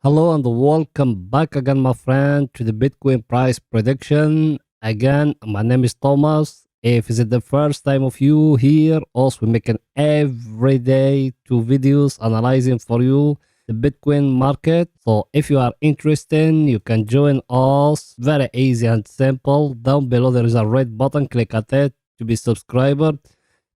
Hello and welcome back again, my friend, to the Bitcoin price prediction. Again, my name is Thomas. If it's the first time of you here, also we making every day 2 videos analyzing for you the Bitcoin market. So if you are interested, you can join us. Very easy and simple. Down below there is a red button. Click at it to be subscriber.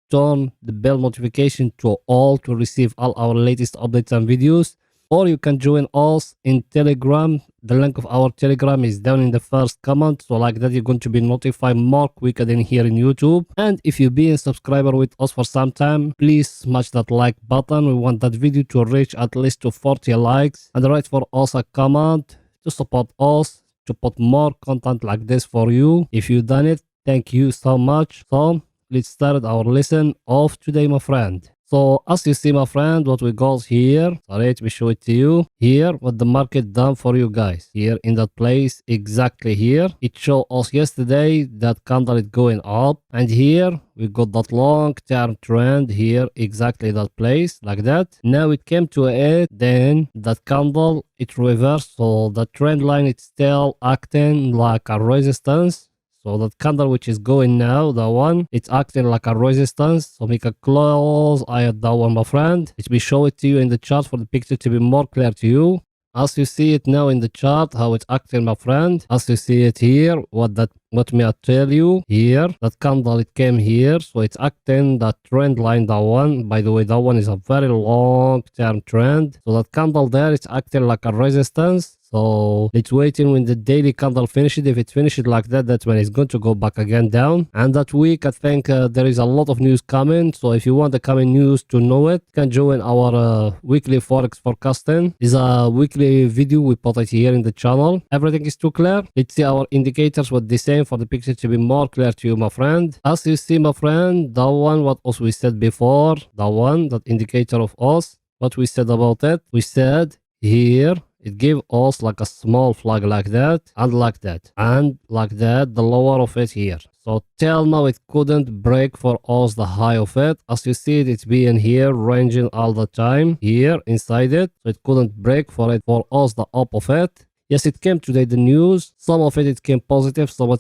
Turn the bell notification to all to receive all our latest updates and videos. Or you can join us in Telegram. The link of our Telegram is down in the first comment. So like that, you're going to be notified more quicker than here in YouTube. And if you've been a subscriber with us for some time, please smash that like button. We want that video to reach at least to 40 likes. And write for us a comment to support us, to put more content like this for you. If you've done it, thank you so much. So let's start our lesson of today, my friend. So as you see, my friend, what we got here, sorry, let me show it to you. Here, what the market done for you guys. Here in that place, exactly here. It showed us yesterday that candle is going up. And here, we got that long-term trend here, exactly that place, like that. Now it came to it, then that candle, it reversed. So the trend line is still acting like a resistance. So that candle which is going now, that one, it's acting like a resistance. So make a close eye at that one, my friend. Let me show it to you in the chart for the picture to be more clear to you. As you see it now in the chart, how it's acting, my friend. As you see it here, what may I tell you here, that candle, it came here. So it's acting that trend line, that one. By the way, that one is a very long-term trend. So that candle there, it's acting like a resistance. So let's wait in when the daily candle finishes. If it finishes like that, that's when it's going to go back again down. And that week, I think there is a lot of news coming. So if you want the coming news to know it, you can join our weekly Forex forecasting. It's a weekly video. We put it here in the channel. Everything is too clear. Let's see our indicators, what they say for the picture to be more clear to you, my friend. As you see, my friend, that one, what also we said before, that one, that indicator of us, what we said about it, we said here, it gave us like a small flag like that, and like that, and like that, the lower of it here. So till now it couldn't break for us the high of it. As you see it, it's being here ranging all the time here inside it. So it couldn't break for us the up of it. Yes, it came today the news. Some of it came positive, some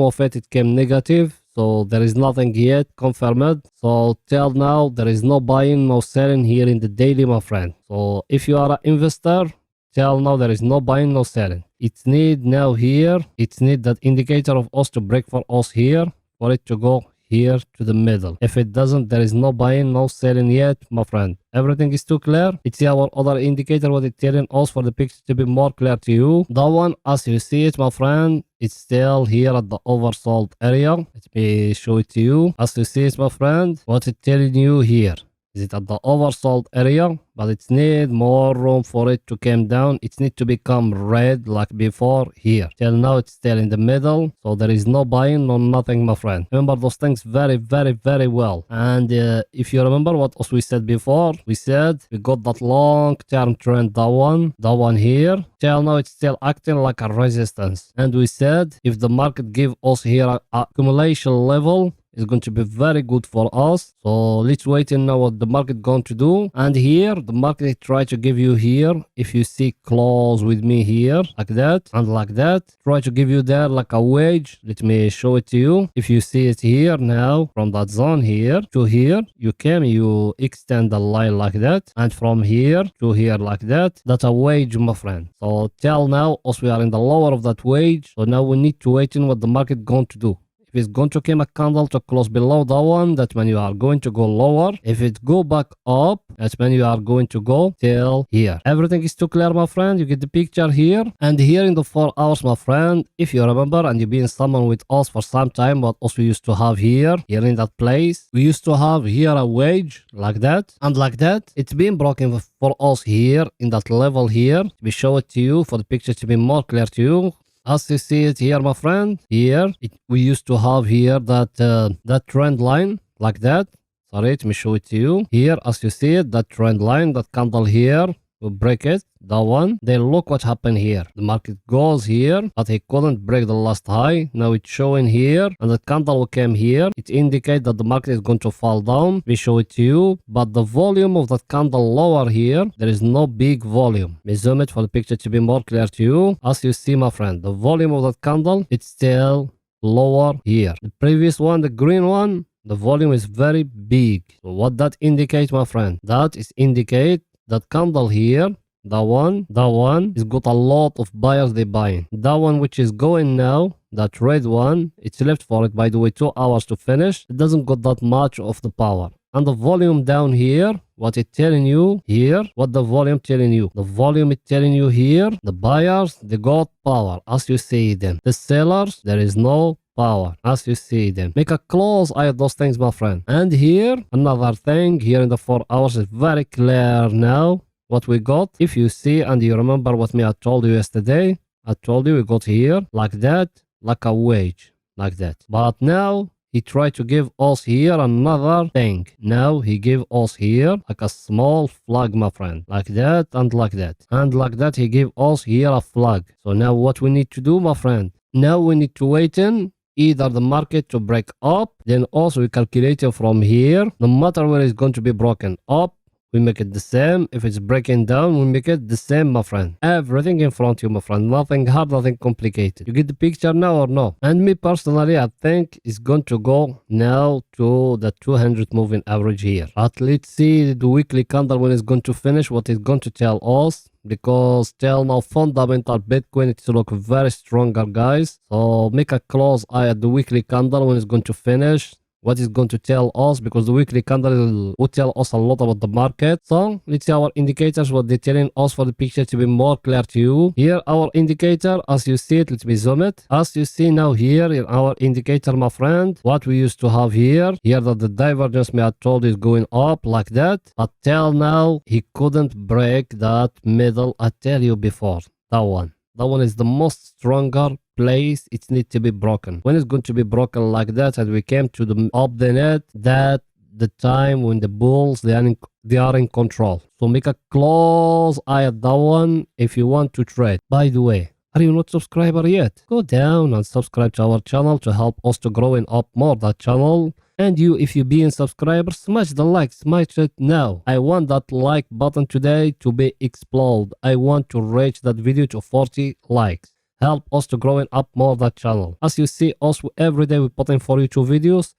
of it came negative. So there is nothing yet confirmed. So till now there is no buying, no selling here in the daily, my friend. So if you are an investor, till now there is no buying, no selling. It need now here, it need that indicator of us to break for us here, for it to go here to the middle. If it doesn't, there is no buying, no selling yet, my friend. Everything is too clear. It's our other indicator, what it's telling us for the picture to be more clear to you. That one, as you see it, my friend, it's still here at the oversold area. Let me show it to you. As you see it, my friend, what it's telling you here. Is it at the oversold area? But it need more room for it to come down. It need to become red like before here. Till now it's still in the middle. So there is no buying, no nothing, my friend. Remember those things very, very, very well. And if you remember what else we said before, we said we got that long-term trend, that one here. Till now it's still acting like a resistance. And we said if the market give us here a accumulation level, it's going to be very good for us. So let's wait and know what the market going to do. And here the market try to give you here, if you see close with me here like that and like that, try to give you there like a wedge. Let me show it to you. If you see it here now, from that zone here to here, you extend the line like that, and from here to here like that, that's a wedge, my friend. So till now us we are in the lower of that wedge. So now we need to wait in what the market going to do. If it's going to come a candle to close below that one, that's when you are going to go lower. If it go back up, that's when you are going to go till here. Everything is too clear, my friend. You get the picture here. And here in the 4 hours, my friend, if you remember and you've been someone with us for some time, what else we used to have here in that place, we used to have here a wedge like that and like that. It's been broken for us here in that level here. We show it to you for the picture to be more clear to you. As you see it here, my friend, here, we used to have here that trend line like that. Sorry, let me show it to you. Here, as you see it, that trend line, that candle here, we break it, that one. Then look what happened here. The market goes here, but he couldn't break the last high. Now it's showing here, and the candle came here. It indicates that the market is going to fall down. We show it to you, but the volume of that candle lower here, there is no big volume. We zoom it for the picture to be more clear to you. As you see, my friend, the volume of that candle, it's still lower here. The previous one, the green one, the volume is very big. So what that indicates, my friend? That is indicate that candle here, that one is got a lot of buyers they buying. That one which is going now, that red one, it's left for it, by the way, 2 hours to finish. It doesn't got that much of the power. And the volume down here, what it's telling you here, what the volume telling you? The volume is telling you here, the buyers, they got power, as you see them. The sellers, there is no power, as you see them. Make a close eye at those things, my friend. And here, another thing, here in the 4 hours is very clear now what we got. If you see and you remember what I told you yesterday, I told you we got here like that, like a wedge, like that. But now he tried to give us here another thing. Now he gave us here like a small flag, my friend, like that and like that. And like that he gave us here a flag. So now what we need to do, my friend? Now we need to wait in either the market to break up, then also we calculate it from here. No matter where it's going to be broken up, we make it the same. If it's breaking down, we make it the same, my friend. Everything in front of you, my friend. Nothing hard, nothing complicated. You get the picture now or no? And me personally, I think it's going to go now to the 200 moving average here. But let's see the weekly candle when it's going to finish, what it's going to tell us. Because till now fundamental Bitcoin, it's look very stronger, guys. So make a close eye at the weekly candle when it's going to finish. What is going to tell us, because the weekly candle will tell us a lot about the market. So let's see our indicators, what they're telling us for the picture to be more clear to you. Here our indicator, as you see it, let me zoom it. As you see now here in our indicator, my friend, what we used to have here that the divergence I told is going up like that, but till now he couldn't break that middle. I tell you before, that one is the most stronger place. It needs to be broken. When it's going to be broken like that, and we came to the up the net, that the time when the bulls they are in control. So make a close eye at that one if you want to trade. By the way, are you not subscriber yet? Go down and subscribe to our channel to help us to growing up more that channel. And you, if you being subscriber, smash the like, smash it now. I want that like button today to be explode. I want to reach that video to 40 likes. Help us to growing up more that channel. As you see us every day we put in for you 2 videos.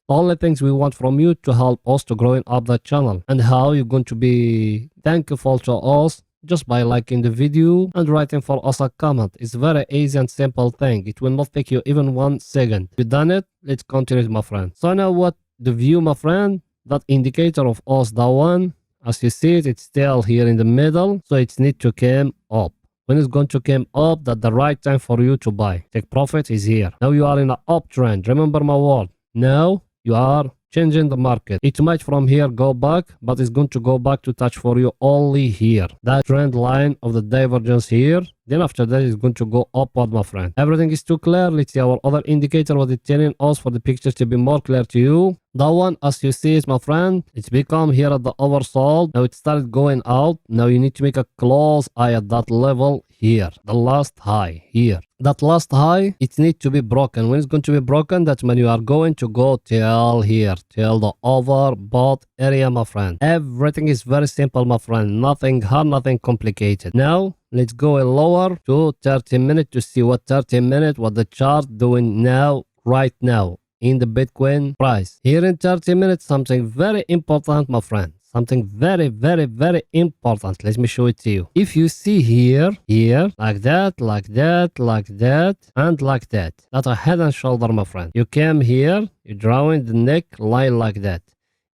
The only things we want from you to help us to growing up that channel. And how you're going to be thankful to us just by liking the video and writing for us a comment. It's very easy and simple thing. It will not take you even 1 second. You done it? Let's continue, my friend. So now what the view, my friend, that indicator of us, that one, as you see it, it's still here in the middle. So it needs to come up. When it's going to come up, that's the right time for you to buy. Take profit is here. Now you are in an uptrend. Remember my word. Now you are changing the market. It might from here go back, but it's going to go back to touch for you only here. That trend line of the divergence here. Then after that, it's going to go upward, my friend. Everything is too clear. Let's see our other indicator, what it's telling us for the pictures to be more clear to you. That one, as you see it, my friend, it's become here at the oversold. Now it started going out. Now you need to make a close eye at that level here. The last high here. That last high, it needs to be broken. When it's going to be broken, that's when you are going to go till here, till the overbought area, my friend. Everything is very simple, my friend. Nothing hard, nothing complicated. Now, let's go lower to 30 minutes to see what 30 minutes, what the chart doing now, right now, in the Bitcoin price. Here in 30 minutes, something very important, my friend. Something very, very, very important. Let me show it to you. If you see here, like that, like that, like that, and like that. That's a head and shoulder, my friend. You came here, you're drawing the neck line like that.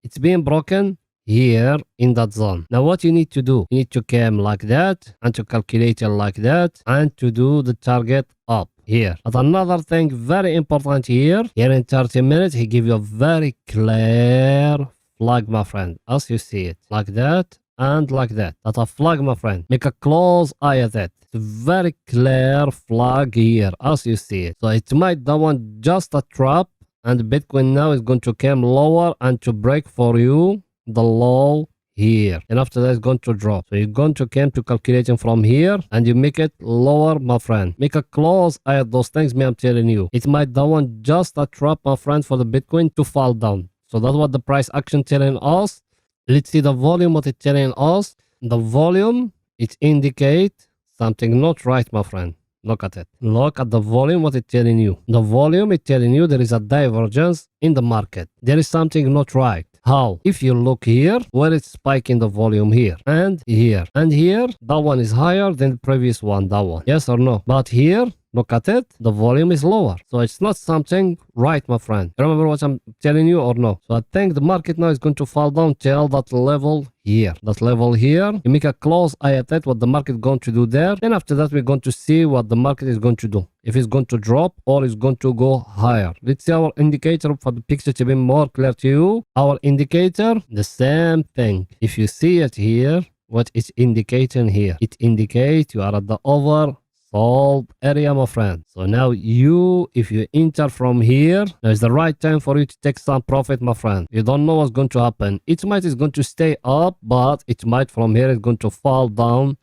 It's being broken here in that zone. Now what you need to do, you need to come like that and to calculate it like that and to do the target up here. But another thing very important here in 30 minutes, he give you a very clear flag, my friend, as you see it, like that and like that. That's a flag, my friend. Make a close eye at it. It's a very clear flag here, as you see it. So it might that one just a trap, and Bitcoin now is going to come lower and to break for you the low here, and after that it's going to drop. So you're going to come to calculating from here and you make it lower, my friend. Make a close eye at those things, me, I'm telling you. It might that one just a trap, my friend, for the Bitcoin to fall down. So that's what the price action telling us. Let's see the volume, what it's telling us. The volume, it indicate something not right, my friend. Look at it. Look at the volume, what it's telling you. The volume is telling you there is a divergence in the market. There is something not right. How? If you look here, where it's spiking the volume here, and here, and here, that one is higher than the previous one, that one. Yes or no? But here, look at it, the volume is lower. So it's not something right, my friend. Remember what I'm telling you or no? So I think the market now is going to fall down till that level here. That level here. You make a close eye at it, what the market is going to do there. Then after that, we're going to see what the market is going to do. If it's going to drop or it's going to go higher. Let's see our indicator for the picture to be more clear to you. Our indicator, the same thing. If you see it here, what it's indicating here? It indicates you are at the oversold area, my friend. So now if you enter from here, now is the right time for you to take some profit, my friend. You don't know what's going to happen. It might is going to stay up, but it might from here is going to fall down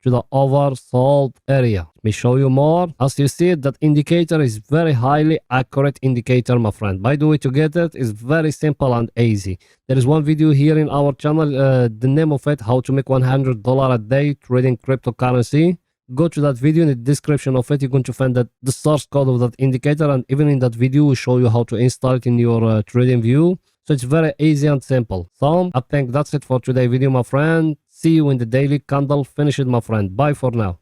to the oversold area. Let me show you more. As you see, that indicator is very highly accurate indicator, my friend. By the way, to get it is very simple and easy. There is one video here in our channel, the name of it, how to make $100 a day trading cryptocurrency. Go to that video. In the description of it, you're going to find that the source code of that indicator, and even in that video we show you how to install it in your trading view. So it's very easy and simple. So I think that's it for today's video, my friend. See you in the daily candle. Finish it, my friend. Bye for now.